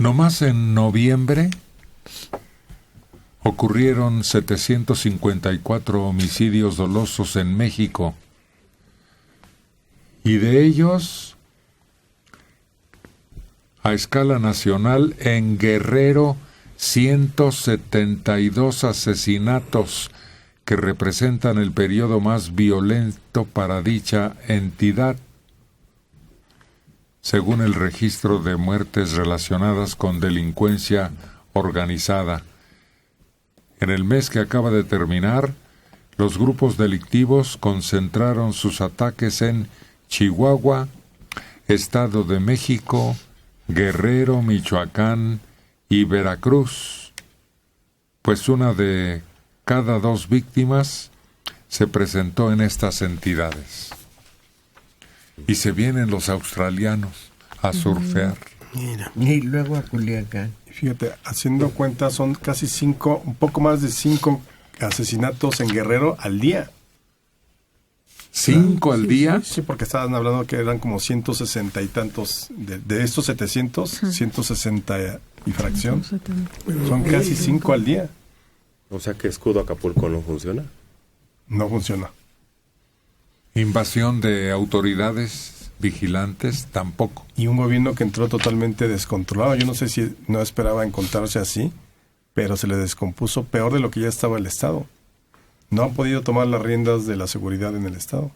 Nomás en noviembre ocurrieron 754 homicidios dolosos en México. Y de ellos, a escala nacional, en Guerrero, 172 asesinatos que representan el periodo más violento para dicha entidad, según el registro de muertes relacionadas con delincuencia organizada. En el mes que acaba de terminar, los grupos delictivos concentraron sus ataques en Chihuahua, Estado de México, Guerrero, Michoacán y Veracruz, pues una de cada 2 víctimas se presentó en estas entidades. Y se vienen los australianos a surfear. Mira. Y luego a Culiacán. Fíjate, haciendo cuenta, son casi 5, un poco más de 5 asesinatos en Guerrero al día. ¿5 al día? Sí, porque estaban hablando que eran como 160 y tantos. De estos 700, 160 y fracción. Son casi 5 al día. O sea que Escudo Acapulco no funciona. No funciona. Invasión de autoridades vigilantes tampoco. Y un gobierno que entró totalmente descontrolado. Yo no sé si no esperaba encontrarse así, pero se le descompuso peor de lo que ya estaba el Estado. No han podido tomar las riendas de la seguridad en el Estado.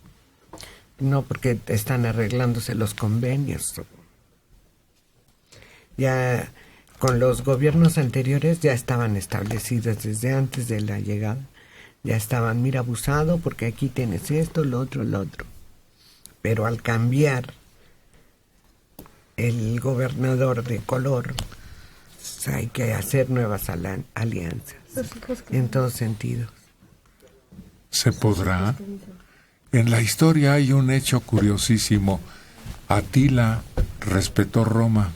No, porque están arreglándose los convenios. Ya con los gobiernos anteriores ya estaban establecidos desde antes de la llegada. Ya estaban, mira, abusado porque aquí tienes esto, lo otro. Pero al cambiar el gobernador de color, pues hay que hacer nuevas alianzas en todos sentidos. ¿Se podrá? En la historia hay un hecho curiosísimo. Atila respetó Roma.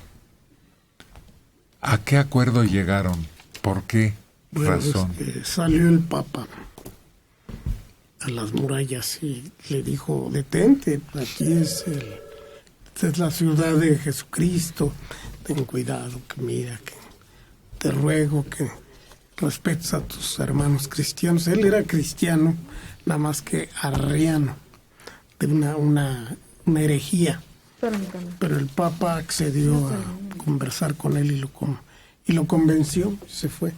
¿A qué acuerdo llegaron? ¿Por qué razón? Salió el Papa a las murallas y le dijo: detente, aquí esta es la ciudad de Jesucristo, ten cuidado, que mira, que te ruego que respetes a tus hermanos cristianos. Él era cristiano, nada más que arriano, de una herejía. Pero el Papa accedió a conversar con él y lo convenció, se fue.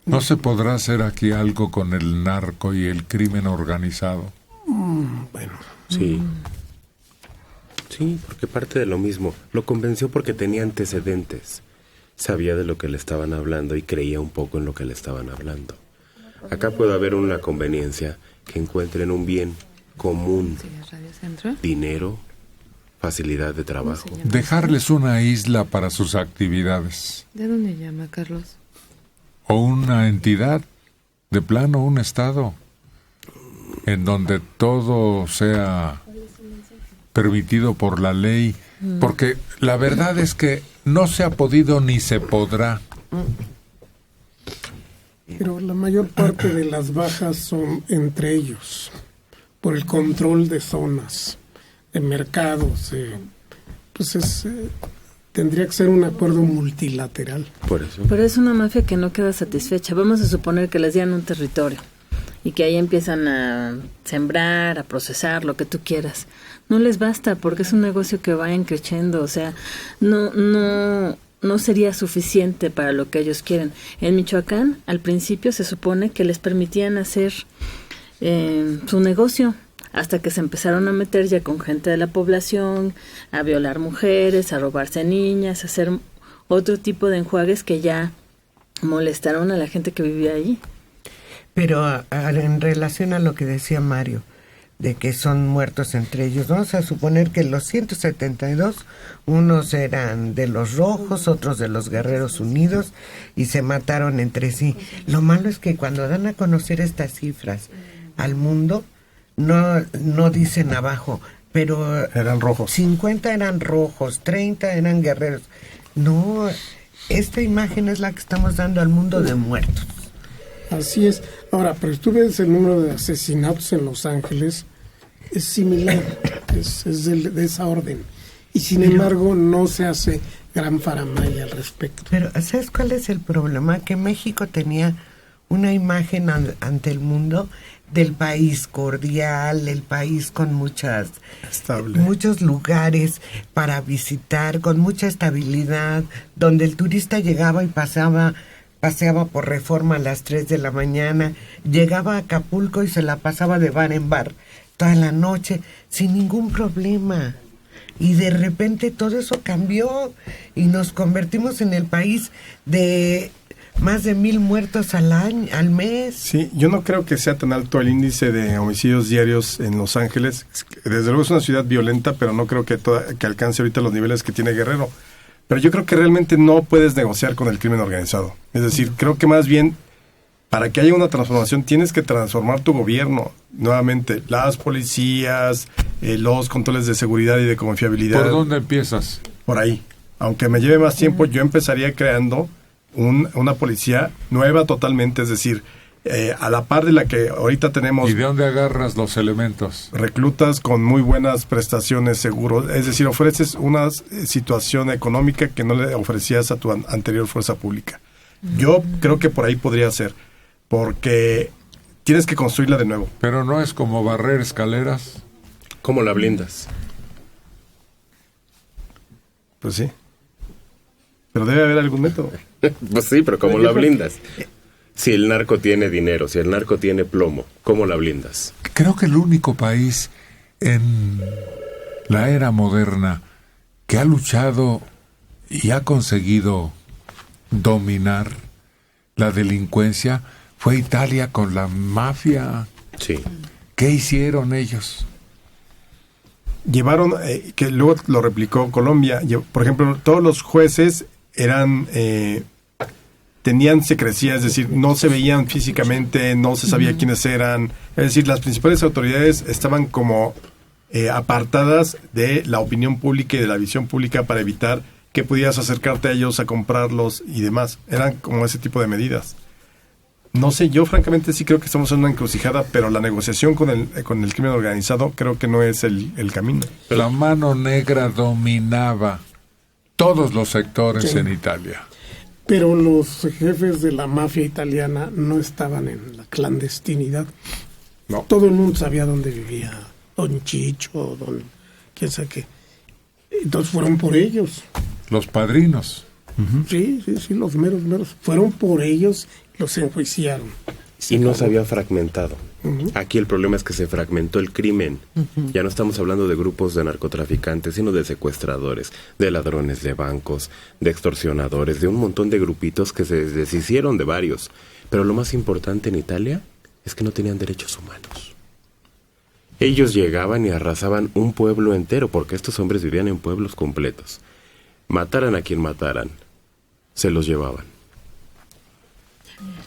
¿No se podrá hacer aquí algo con el narco y el crimen organizado? Bueno. Sí. Sí, porque parte de lo mismo. Lo convenció porque tenía antecedentes. Sabía de lo que le estaban hablando y creía un poco en lo que le estaban hablando. Acá puede haber una conveniencia, que encuentren un bien común. Dinero, facilidad de trabajo. Dejarles una isla para sus actividades. ¿De dónde llama, Carlos? O una entidad, de plano un estado, en donde todo sea permitido por la ley, porque la verdad es que no se ha podido ni se podrá. Pero la mayor parte de las bajas son entre ellos, por el control de zonas, de mercados, tendría que ser un acuerdo multilateral. Por eso. Pero es una mafia que no queda satisfecha. Vamos a suponer que les dieran un territorio y que ahí empiezan a sembrar, a procesar, lo que tú quieras. No les basta porque es un negocio que va creciendo, o sea, no sería suficiente para lo que ellos quieren. En Michoacán, al principio se supone que les permitían hacer su negocio, hasta que se empezaron a meter ya con gente de la población, a violar mujeres, a robarse niñas, a hacer otro tipo de enjuagues que ya molestaron a la gente que vivía allí. Pero en relación a lo que decía Mario, de que son muertos entre ellos, vamos a suponer que los 172, unos eran de los rojos, otros de los Guerreros Unidos, y se mataron entre sí. Lo malo es que cuando dan a conocer estas cifras al mundo, no dicen abajo, pero eran rojos. 50 eran rojos, 30 eran guerreros. No, esta imagen es la que estamos dando al mundo de muertos. Así es. Ahora, pero tú ves el número de asesinatos en Los Ángeles, es similar, es de esa orden. Y sin embargo no se hace gran faramaya al respecto. Pero ¿sabes cuál es el problema? Que México tenía una imagen ante el mundo del país cordial, el país con muchos lugares para visitar, con mucha estabilidad, donde el turista llegaba y paseaba por Reforma a las 3 de la mañana, llegaba a Acapulco y se la pasaba de bar en bar toda la noche, sin ningún problema. Y de repente todo eso cambió y nos convertimos en el país de más de 1,000 muertos al mes. Sí, yo no creo que sea tan alto el índice de homicidios diarios en Los Ángeles. Desde luego es una ciudad violenta, pero no creo que alcance ahorita los niveles que tiene Guerrero. Pero yo creo que realmente no puedes negociar con el crimen organizado. Es decir, creo que más bien, para que haya una transformación, tienes que transformar tu gobierno. Nuevamente, las policías, los controles de seguridad y de confiabilidad. ¿Por dónde empiezas? Por ahí. Aunque me lleve más tiempo, yo empezaría creando una policía nueva totalmente, es decir, a la par de la que ahorita tenemos. ¿Y de dónde agarras los elementos? Reclutas con muy buenas prestaciones, seguros, es decir, ofreces una situación económica que no le ofrecías a tu anterior fuerza pública. Yo creo que por ahí podría ser, porque tienes que construirla de nuevo. Pero no es como barrer escaleras. ¿Cómo la blindas? Pues sí. Pero debe haber algún método. Pues sí, pero ¿cómo la blindas? Si el narco tiene dinero, si el narco tiene plomo, ¿cómo la blindas? Creo que el único país en la era moderna que ha luchado y ha conseguido dominar la delincuencia fue Italia con la mafia. Sí. ¿Qué hicieron ellos? Llevaron, que luego lo replicó Colombia, por ejemplo, todos los jueces eran, tenían secrecía, es decir, no se veían físicamente, no se sabía quiénes eran, es decir, las principales autoridades estaban como apartadas de la opinión pública y de la visión pública para evitar que pudieras acercarte a ellos a comprarlos y demás, eran como ese tipo de medidas. No sé, yo francamente sí creo que estamos en una encrucijada, pero la negociación con el crimen organizado creo que no es el camino. La mano negra dominaba todos los sectores en Italia. Pero los jefes de la mafia italiana no estaban en la clandestinidad. No. Todo el mundo sabía dónde vivía don Chicho, quién sabe qué. Entonces fueron por ellos. Los padrinos. Sí, los meros. Fueron por ellos, los enjuiciaron. Y no se había fragmentado. Aquí el problema es que se fragmentó el crimen. Ya no estamos hablando de grupos de narcotraficantes, sino de secuestradores, de ladrones de bancos, de extorsionadores, de un montón de grupitos que se deshicieron de varios. Pero lo más importante en Italia es que no tenían derechos humanos. Ellos llegaban y arrasaban un pueblo entero, porque estos hombres vivían en pueblos completos. Mataran a quien mataran, se los llevaban.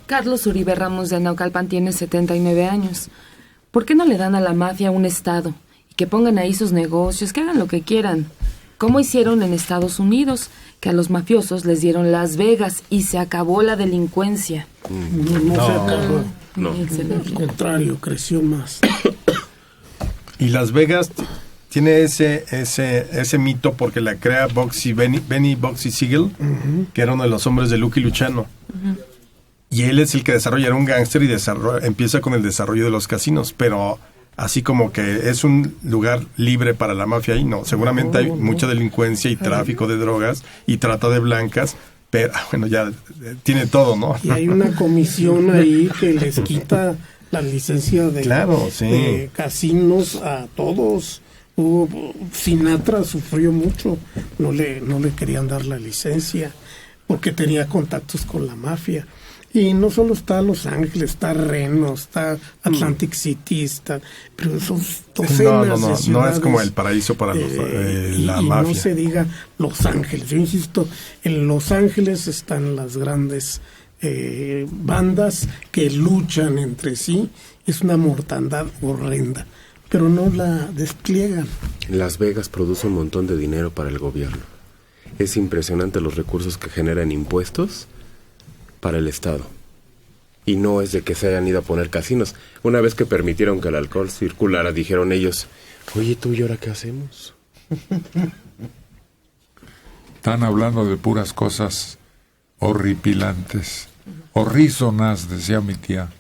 Carlos Uribe Ramos de Naucalpan tiene 79 años. ¿Por qué no le dan a la mafia un estado? Y que pongan ahí sus negocios, que hagan lo que quieran. Como hicieron en Estados Unidos, que a los mafiosos les dieron Las Vegas y se acabó la delincuencia. No se acabó. No. Al contrario, creció más. Y Las Vegas tiene ese mito porque la crea Benny Boxy Siegel, que era uno de los hombres de Lucky Luciano. Y él es el que desarrolla, era un gángster y empieza con el desarrollo de los casinos, pero así como que es un lugar libre para la mafia ahí, no. Seguramente hay mucha delincuencia y tráfico de drogas y trata de blancas, pero bueno, ya tiene todo, ¿no? Y hay una comisión ahí que les quita la licencia de casinos a todos. Sinatra sufrió mucho, no le querían dar la licencia porque tenía contactos con la mafia. Y no solo está Los Ángeles, está Reno, está Atlantic City, pero son docenas de ciudades. No es como el paraíso para la mafia. No se diga Los Ángeles. Yo insisto, en Los Ángeles están las grandes bandas que luchan entre sí. Es una mortandad horrenda, pero no la despliegan. Las Vegas produce un montón de dinero para el gobierno. Es impresionante los recursos que generan impuestos para el Estado. Y no es de que se hayan ido a poner casinos. Una vez que permitieron que el alcohol circulara, dijeron ellos, oye, ¿tú y ahora qué hacemos? Están hablando de puras cosas horripilantes, horrísonas, decía mi tía.